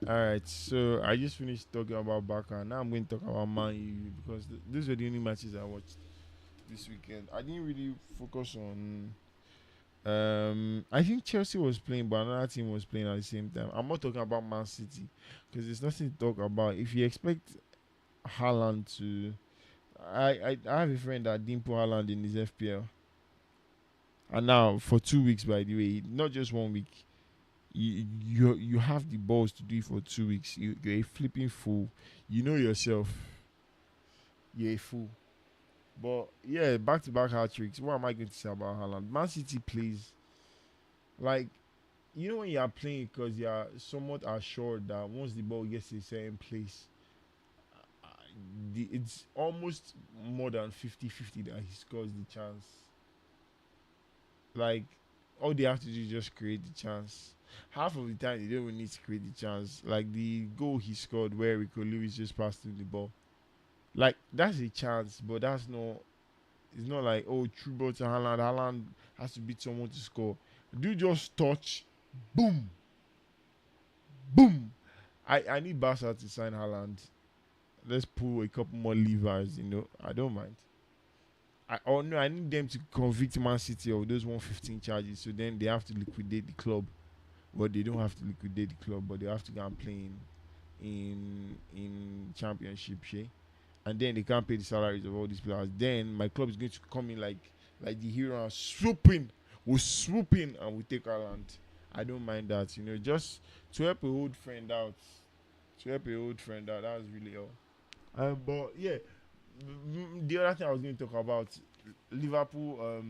All right, so I just finished talking about Barca. Now I'm going to talk about Man U because these were the only matches I watched this weekend. I didn't really focus on. I think Chelsea was playing, but another team was playing at the same time. I'm not talking about Man City because there's nothing to talk about. If you expect Haaland to, I have a friend that didn't put Haaland in his FPL, and now for 2 weeks, by the way, not just 1 week. You have the balls to do it for 2 weeks. You're a flipping fool. You know yourself. You're a fool. But yeah, back to back hat tricks. What am I going to say about Haaland? Man City plays like you know when you are playing because you are somewhat assured that once the ball gets to a certain place, uh, it's almost more than 50-50 that he scores the chance. Like all they have to do is just create the chance. Half of the time they don't even need to create the chance. Like the goal he scored where Rico Lewis just passed him the ball. Like that's a chance, but that's not. It's not like oh true ball to Haaland. Haaland has to beat someone to score. Do just touch, boom, boom. I need Barca to sign Haaland. Let's pull a couple more levers. I don't mind. No, I need them to convict Man City of those 115 charges. So then they have to liquidate the club. Well, they don't have to liquidate the club, but they have to go and play in championship, shey. And then they can't pay the salaries of all these players. Then my club is going to come in like the hero and swooping. We'll swoop in and we take our land. I don't mind that, just to help a old friend out. To help a old friend out. That was really all. But yeah, the other thing I was going to talk about Liverpool,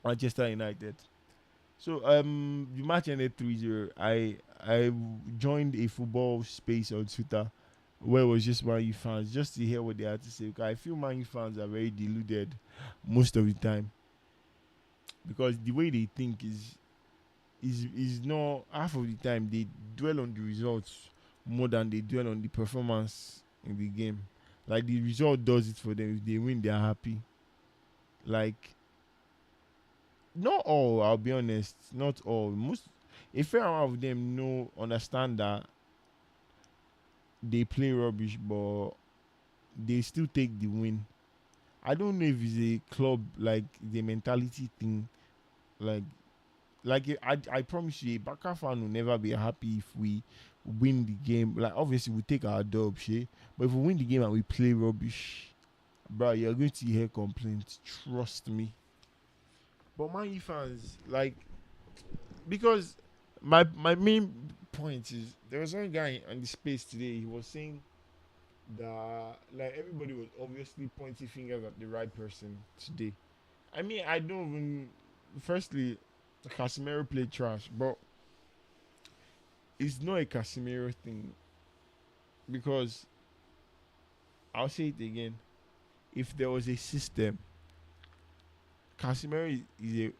Manchester United. So the match ended 3-0. I joined a football space on Twitter where it was just Man U fans just to hear what they had to say. Because I feel Man U fans are very deluded most of the time because the way they think is not half of the time they dwell on the results more than they dwell on the performance in the game. Like the result does it for them. If they win, they are happy. Like not all, I'll be honest, not all. Most a fair amount of them know understand that they play rubbish, but they still take the win. I don't know if it's a club like the mentality thing. Like I promise you, a Barca fan will never be happy if we win the game. Like obviously we take our dub, shit. But if we win the game and we play rubbish, bro, you're going to hear complaints. Trust me. But Man U fans, like, because my main point is there was one guy on the space today. He was saying that like everybody was obviously pointing fingers at the right person today. I mean, I don't even. Firstly, Casemiro played trash, but it's not a Casemiro thing because I'll say it again. If there was a system, Casemiro is a.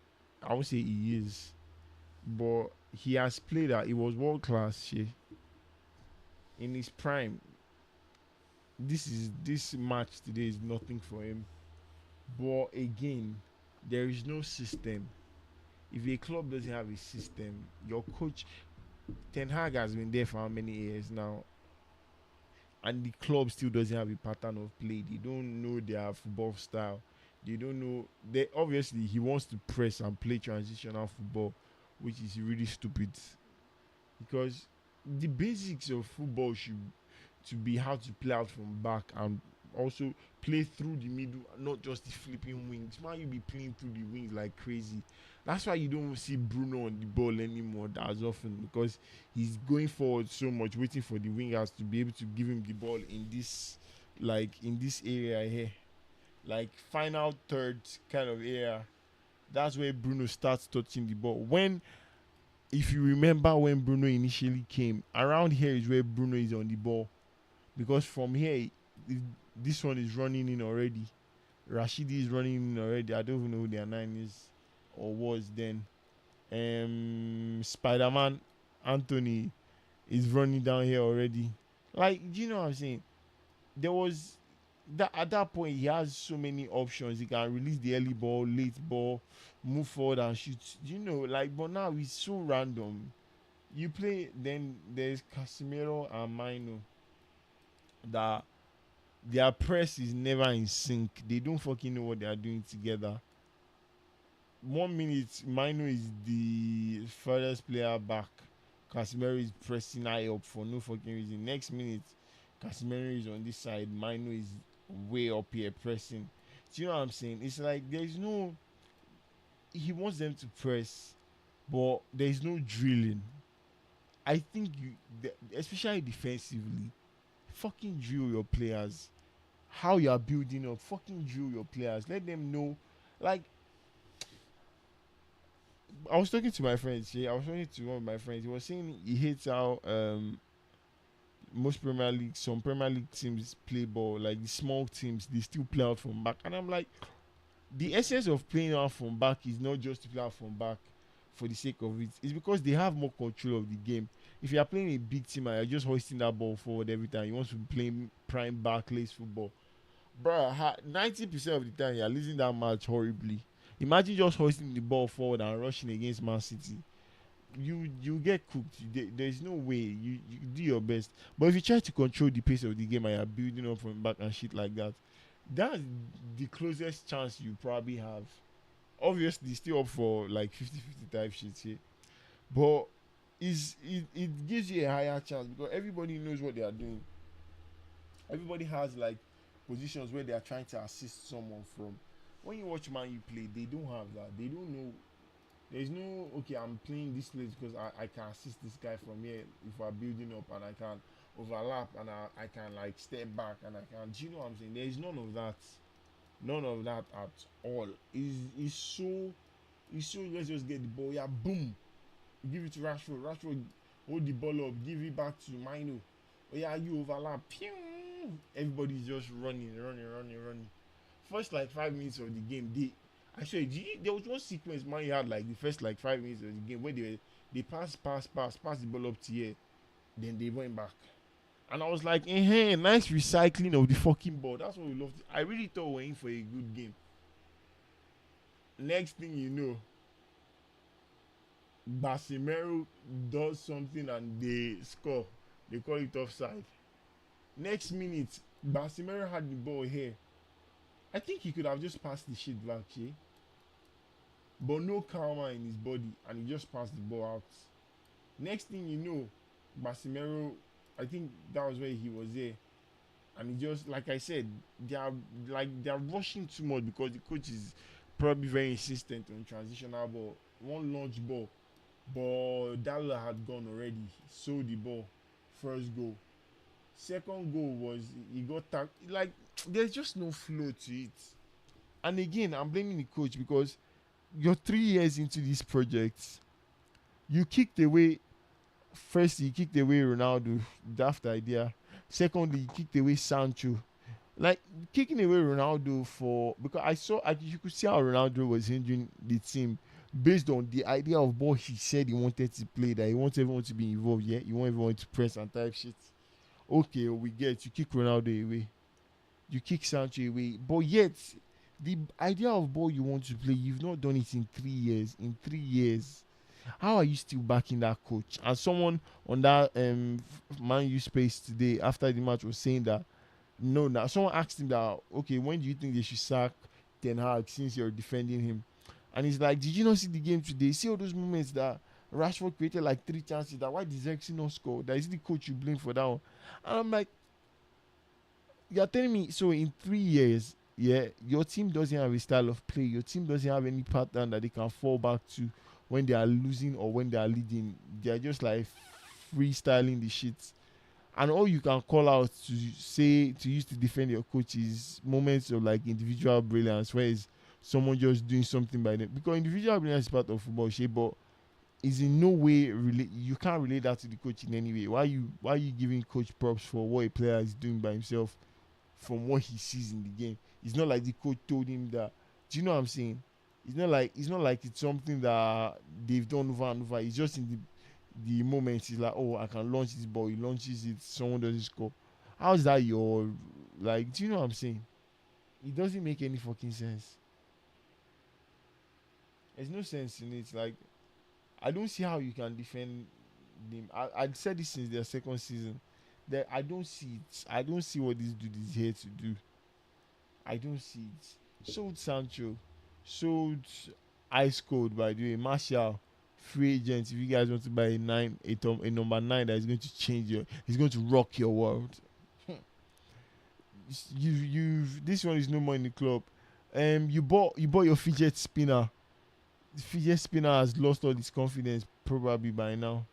I would say he is, but he has played that. He was world class, in his prime. This match today is nothing for him. But again, there is no system. If a club doesn't have a system, your coach Ten Hag has been there for how many years now, and the club still doesn't have a pattern of play. They don't know their football style. They don't know. They obviously he wants to press and play transitional football, which is really stupid because the basics of football should to be how to play out from back and also play through the middle, not just the flipping wings. Man, you be playing through the wings like crazy. That's why you don't see Bruno on the ball anymore that as often because he's going forward so much, waiting for the wingers to be able to give him the ball in this area here, like final third kind of area. That's where Bruno starts touching the ball. If you remember when Bruno initially came, around here is where Bruno is on the ball because from here this one is running in already. Rashidi is running in already. I don't even know who their nine is or was then. Spider Man Anthony is running down here already. Like, do you know what I'm saying? There was that at that point he has so many options. He can release the early ball, late ball, move forward and shoot. You know, like but now it's so random. You play, then there's Casemiro and Mino that their press is never in sync. They don't fucking know what they are doing together. 1 minute, Mino is the furthest player back. Casemiro is pressing high up for no fucking reason. Next minute, Casemiro is on this side. Mino is way up here pressing. Do you know what I'm saying? It's like there's no. He wants them to press, but there's no drilling. I think especially defensively, fucking drill your players. How you are building up, fucking drill your players. Let them know. Like I was talking to my friends. Yeah, I was talking to one of my friends. He was saying he hates how most Premier League, some Premier League teams play ball. Like the small teams, they still play out from back. And I'm like, the essence of playing out from back is not just to play out from back for the sake of it. It's because they have more control of the game. If you are playing a big team and you're just hoisting that ball forward every time, you want to play prime Barclays football, bro. 90% of the time you're losing that match horribly. Imagine just hoisting the ball forward and rushing against Man City. You get cooked. There's no way. You do your best, but if you try to control the pace of the game and you're building up from back and shit like that, that's the closest chance you probably have. Obviously, still up for like 50-50 type shit here, but it gives you a higher chance because everybody knows what they are doing. Everybody has like positions where they are trying to assist someone from. When you watch Man U play, they don't have that. They don't know. There's no okay. I'm playing this place because I can assist this guy from here if we're building up and I can overlap and I can like step back and I can. Do you know what I'm saying? There is none of that. None of that at all. Is so. It's so. Let's just get the ball. Yeah, boom. Give it to Rashford. Rashford hold the ball up. Give it back to Mino. Oh yeah, you overlap. Pew! Everybody's just running. First like 5 minutes of the game, actually there was one sequence man you had like the first like 5 minutes of the game where they pass the ball up to here, then they went back. And I was like, hey, nice recycling of the fucking ball. That's what we loved. I really thought we were in for a good game. Next thing you know, Basimero does something and they score. They call it offside. Next minute, Basimero had the ball here. I think he could have just passed the shit back here. But no karma in his body and he just passed the ball out. Next thing you know, Basimero, I think that was where he was there. And he just like I said, they are rushing too much because the coach is probably very insistent on transitional ball. One launch ball. But Dalla had gone already. Sold the ball. First goal. Second goal was he got tagged. Like there's just no flow to it. And again, I'm blaming the coach because you're 3 years into this project. You kicked away. First, you kicked away Ronaldo, daft idea. Secondly, you kicked away Sancho. Like kicking away Ronaldo for because you could see how Ronaldo was hindering the team based on the idea of ball he said he wanted to play, that he wants everyone to be involved. Yeah, you want everyone to press and type shit. Okay, we get you kick Ronaldo away, you kick Sancho away, but yet the idea of ball you want to play, you've not done it in 3 years. In 3 years, how are you still backing that coach? And someone on that Man U space today after the match was saying that no, now someone asked him that okay, when do you think they should sack Ten Hag since you're defending him? And he's like, did you not see the game today? See all those moments that Rashford created like 3 chances. That why did Zexi not score? That is the coach you blame for that one. And I'm like, you're telling me so in 3 years, yeah, your team doesn't have a style of play. Your team doesn't have any pattern that they can fall back to when they are losing or when they are leading. They are just like freestyling the shit. And all you can call out to say to use to defend your coach is moments of like individual brilliance, where is someone just doing something by them. Because individual brilliance is part of football shape, but is in no way you can't relate that to the coach in any way. Why are you giving coach props for what a player is doing by himself from what he sees in the game? It's not like the coach told him that. Do you know what I'm saying? It's not like it's something that they've done over and over. It's just in the moment. He's like, oh, I can launch this ball. He launches it. Someone doesn't score. How's that your like? Do you know what I'm saying? It doesn't make any fucking sense. There's no sense in it. Like I don't see how you can defend I said this since their second season. That I don't see it. I don't see what this dude is here to do. I don't see it. Sold Sancho, sold Ice Cold by the way, Martial, free agent. If you guys want to buy a number nine that is going to change your, he's going to rock your world. This one is no more in the club. You bought your fidget spinner. The fidget spinner has lost all his confidence probably by now.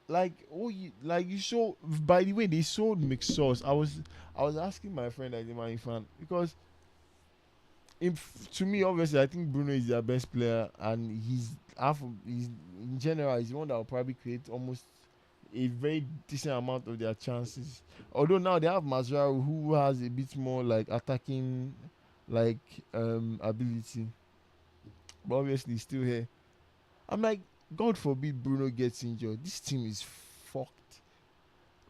Like you saw. By the way, they sold mixed sauce. I was asking my friend like the Man fan because to me obviously I think Bruno is their best player and he's in general he's the one that will probably create almost a very decent amount of their chances. Although now they have Mazraoui who has a bit more like attacking like ability, but obviously he's still here. I'm like, God forbid Bruno gets injured. This team is fucked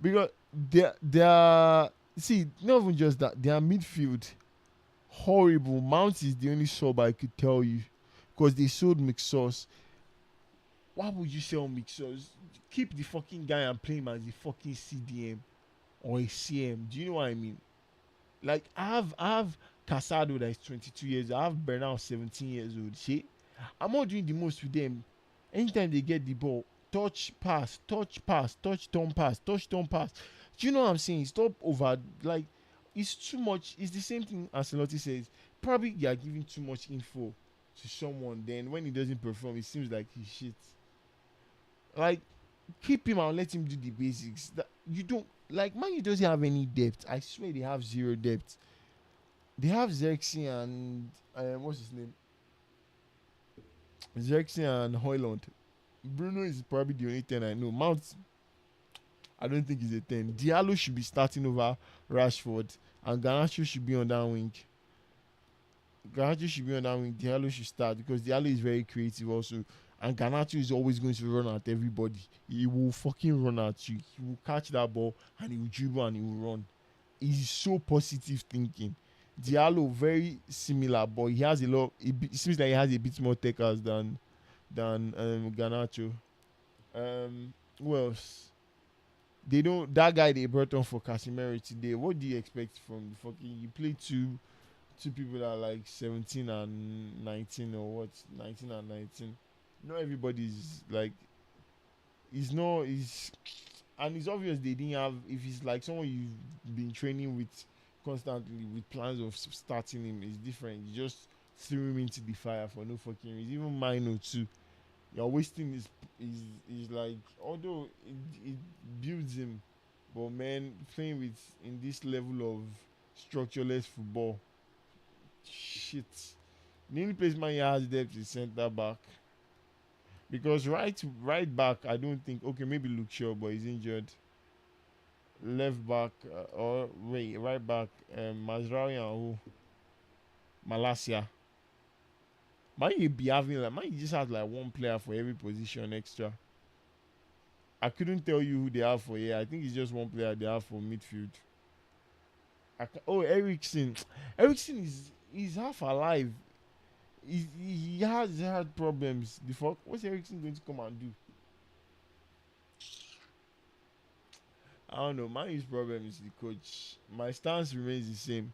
because they're see not even just that their midfield horrible. Mount is the only sub I could tell you because they sold McSauce. Why would you sell McSauce? Keep the fucking guy and play him as a fucking CDM or a CM. Do you know what I mean? Like I have Casado that is 22 years old. I have Bernal 17 years old. Shit. I'm not doing the most with them. Anytime they get the ball, touch, pass, touch, pass, touch, turn, pass, touch, turn, pass. Do you know what I'm saying? Stop over. Like, it's too much. It's the same thing Ancelotti says. Probably you are giving too much info to someone. Then when he doesn't perform, it seems like he's shit. Like, keep him and let him do the basics. That you don't like. Man, he doesn't have any depth. I swear they have zero depth. They have Xerxes and what's his name? Xerxes and Hoyland. Bruno is probably the only 10 I know. Mount, I don't think he's a 10. Diallo should be starting over Rashford, and Garnacho should be on that wing. Garnacho should be on that wing. Diallo should start because Diallo is very creative also. And Garnacho is always going to run at everybody. He will fucking run at you. He will catch that ball and he will dribble and he will run. He's so positive thinking. Diallo very similar, but he has a lot. It seems like he has a bit more takers than Garnacho. Who else? They don't. That guy they brought on for Casemiro today. What do you expect from the fucking? You play two people that are like 17 and 19 or what? 19 and 19. Not everybody's like. It's not. It's and it's obvious they didn't have. If it's like someone you've been training with constantly with plans of starting him, it's different. You just threw him into the fire for no fucking reason. Even Mino too. You're wasting is like although it builds him, but man, playing with in this level of structureless football, shit. The only place man has depth is centre back because right back I don't think okay maybe Luke Shaw but he's injured. Left back or wait right back Mazraoui and who Malasia. Man, you be having like man, you just have like one player for every position extra. I couldn't tell you who they have for here. I think it's just one player they have for midfield. Oh, Ericsson. Ericsson is half alive. He has had problems. The fuck? What's Ericsson going to come and do? I don't know. My his problem is the coach. My stance remains the same.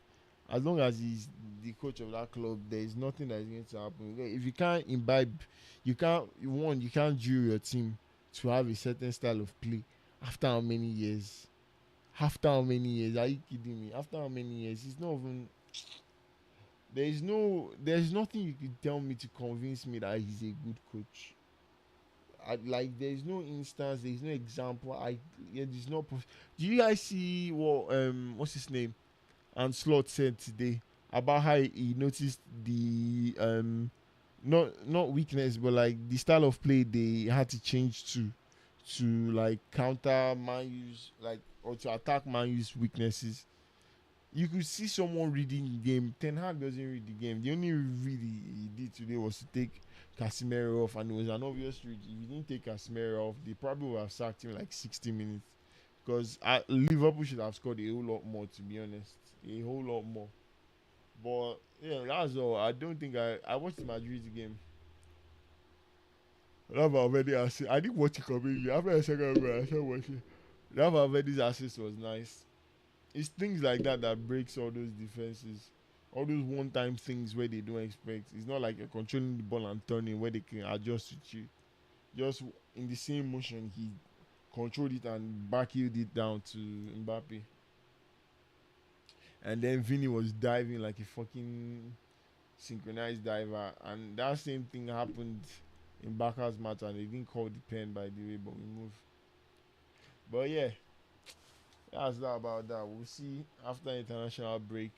As long as he's the coach of that club, there is nothing that is going to happen. If you can't imbibe, you can't drill your team to have a certain style of play. After how many years? After how many years? Are you kidding me? After how many years? It's not even. There's nothing you could tell me to convince me that he's a good coach. Like there's no instance, there's no example. There's no. Do you guys see what's his name? And Slot said today about how he noticed the not weakness but like the style of play they had to change to like counter man use like or to attack man use weaknesses. You could see someone reading the game. Ten Hag doesn't read the game. The only read he did today was to take Casemiro off, and it was an obvious read. If he didn't take Casemiro off, they probably would have sacked him like 60 minutes. Because Liverpool should have scored a whole lot more, to be honest. A whole lot more. But yeah, that's all. I don't think I watched the Madrid game. That Valverde assist. I didn't watch it completely. After the second goal, I started watching. That Valverde's assist was nice. It's things like that that breaks all those defenses. All those one-time things where they don't expect. It's not like you're controlling the ball and turning where they can adjust to you. Just in the same motion, he controlled it and backheeled it down to Mbappe. And then Vinny was diving like a fucking synchronized diver. And that same thing happened in Baka's match, and they didn't call the pen by the way, but we move. But yeah, that's that about that. We'll see after international break.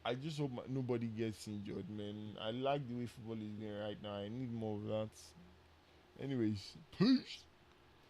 I just hope nobody gets injured, man. I like the way football is going right now. I need more of that. Anyways, peace.